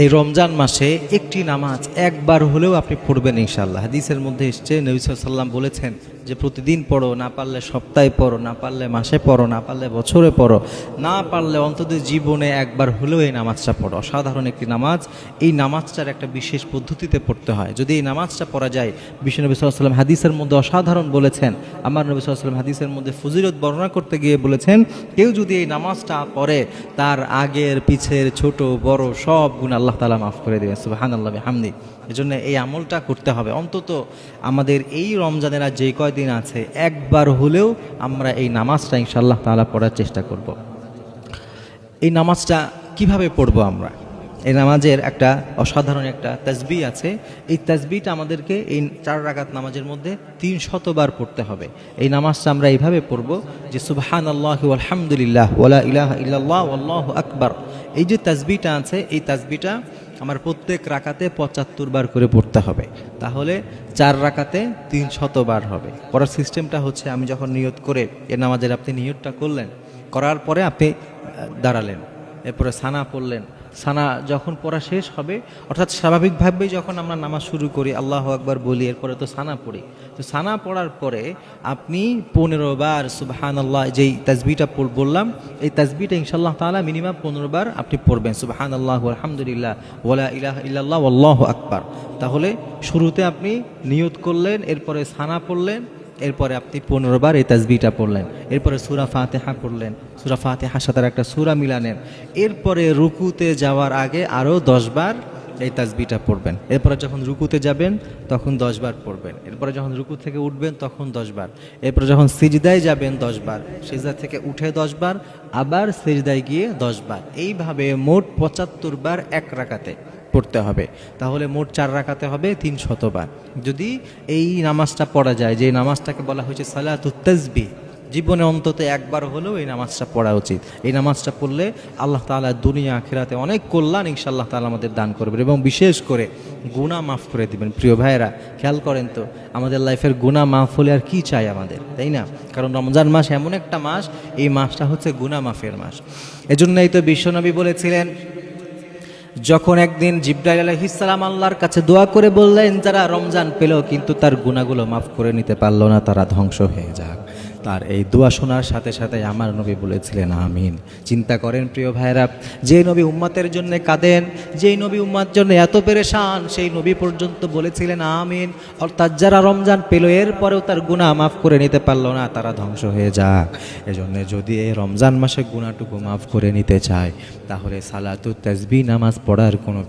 এই রমজান মাসে একটি নামাজ একবার হলেও আপনি পড়বেন ইনশাআল্লাহ। হাদিসের মধ্যে এসছে, নবী সাল্লাল্লাহু আলাইহি ওয়াসাল্লাম বলেছেন যে প্রতিদিন পড়ো, না পারলে সপ্তাহে পড়ো, না পারলে মাসে পড়ো, না পারলে বছরে পড়ো, না পারলে অন্তত জীবনে একবার হলেও এই নামাজটা পড়ো। অসাধারণ একটি নামাজ। এই নামাজটার একটা বিশেষ পদ্ধতিতে পড়তে হয়। যদি এই নামাজটা পড়া যায়, বিশ্বনবী সাল্লাল্লাহু আলাইহি ওয়াসাল্লাম হাদিসের মধ্যে অসাধারণ বলেছেন। আমার নবী সাল্লাল্লাহু আলাইহি ওয়াসাল্লাম হাদিসের মধ্যে ফজিলত বর্ণনা করতে গিয়ে বলেছেন, কেউ যদি এই নামাজটা পড়ে তার আগের পিছের ছোট বড় সব গুনাহ আল্লাহ তাআলা মাফ করে দেবেন। সুবহানাল্লাহ বিহামদি। এজন্য এই আমলটা করতে হবে। অন্তত আমাদের এই রমজানের আর যে কয়দিন আছে একবার হলেও আমরা এই নামাজটা ইনশাআল্লাহ তাআলা পড়ার চেষ্টা করব। এই নামাজটা কিভাবে পড়বো আমরা? এই নামাজের একটা অসাধারণ একটা তাসবিহ আছে। এই তাসবিহটা আমাদেরকে এই 4 রাকাত নামাজের মধ্যে 300 বার পড়তে হবে। এই নামাজটা আমরা এইভাবে পড়ব যে সুবহানাল্লাহি ওয়াল হামদুলিল্লাহ ওয়ালা ইলাহা ইল্লাল্লাহ ওয়াল্লাহু আকবার। এই যে তাসবিহটা আছে, এই তাসবিহটা আমার প্রত্যেক রাকাতে 75 বার করে পড়তে হবে। তাহলে 4 রাকাতে 300 বার হবে। পড়ার সিস্টেমটা হচ্ছে, আমি যখন নিয়ত করে এই নামাজের আপনি নিয়তটা করলেন, করার পরে আপনি দাঁড়ালেন, এরপরে সানা পড়লেন। সানা যখন পড়া শেষ হবে, অর্থাৎ স্বাভাবিকভাবেই যখন আমরা নামাজ শুরু করি আল্লাহু আকবার বলি, এরপরে তো সানা পড়ি। তো সানা পড়ার পরে আপনি 15 বার সুবহানাল্লাহ, যেই তাসবিহটা বললাম, এই তাসবিহটা ইনশাআল্লাহ তাআলা মিনিমাম 15 বার আপনি পড়বেন। সুবহানাল্লাহ আলহামদুলিল্লাহ ওয়ালা ইলাহা ইল্লাল্লাহ ওয়াল্লাহু আকবার। তাহলে শুরুতে আপনি নিয়ত করলেন, এরপরে সানা পড়লেন, এরপরে আপনি 15 বার এই তাসবিহটা পড়লেন, এরপরে সূরা ফাতিহা পড়লেন, সূরা ফাতিহার সাথে একটা সূরা মিলালেন, এরপরে রুকুতে যাওয়ার আগে আরও 10 বার এই তাসবিহটা পড়বেন। এরপরে যখন রুকুতে যাবেন তখন 10 বার পড়বেন, এরপরে যখন রুকু থেকে উঠবেন তখন 10 বার, এরপরে যখন সিজদায় যাবেন 10 বার, সিজদা থেকে উঠে 10 বার, আবার সিজদায় গিয়ে 10 বার। এইভাবে মোট 75 বার এক রাকাতে পড়তে হবে। তাহলে মোট 4 রাকাতে হবে 300 বার। যদি এই নামাজটা পড়া যায়, যে নামাজটাকে বলা হয়েছে সালাতুত তাসবিহ, জীবনে অন্তত একবার হলেও এই নামাজটা পড়া উচিত। এই নামাজটা পড়লে আল্লাহ তাআলা দুনিয়া আখিরাতে অনেক কল্যাণ ইনশাআল্লাহ তাআলা আমাদের দান করবেন এবং বিশেষ করে গুনাহ মাফ করে দিবেন। প্রিয় ভাইয়েরা, খেয়াল করেন তো, আমাদের লাইফের গুনাহ মাফ হলে আর কি চাই আমাদের, তাই না? কারণ রমজান মাস এমন একটা মাস, এই মাসটা হচ্ছে গুনাহ মাফের মাস। এজন্যই তো বিশ্বনবী বলেছিলেন, যখন একদিন জিবরাইল আলাইহিস সালাম আল্লাহর কাছে দোয়া করে বললেন, যারা রমজান পেল কিন্তু তার গুনাহগুলো মাফ করে নিতে পারলো না, তারা ধ্বংস হয়ে যাক। তার এই দোয়া শোনার সাথে সাথে আমার নবী বলেছিলেন আমিন। চিন্তা করেন প্রিয় ভাইরা, যে নবী উম্মতের জন্য কাঁদেন, যেই নবী উম্মার জন্য এত পেরেশান, সেই নবী পর্যন্ত বলেছিলেন আমিন। অর্থাৎ যারা রমজান পেল এরপরেও তার গুনাহ মাফ করে নিতে পারলো না, তারা ধ্বংস হয়ে যাক। এজন্য যদি এই রমজান মাসে গুনাহটুকু মাফ করে নিতে চায়, তাহলে সালাতুত তাসবিহ নামাজ পড়ার কোনো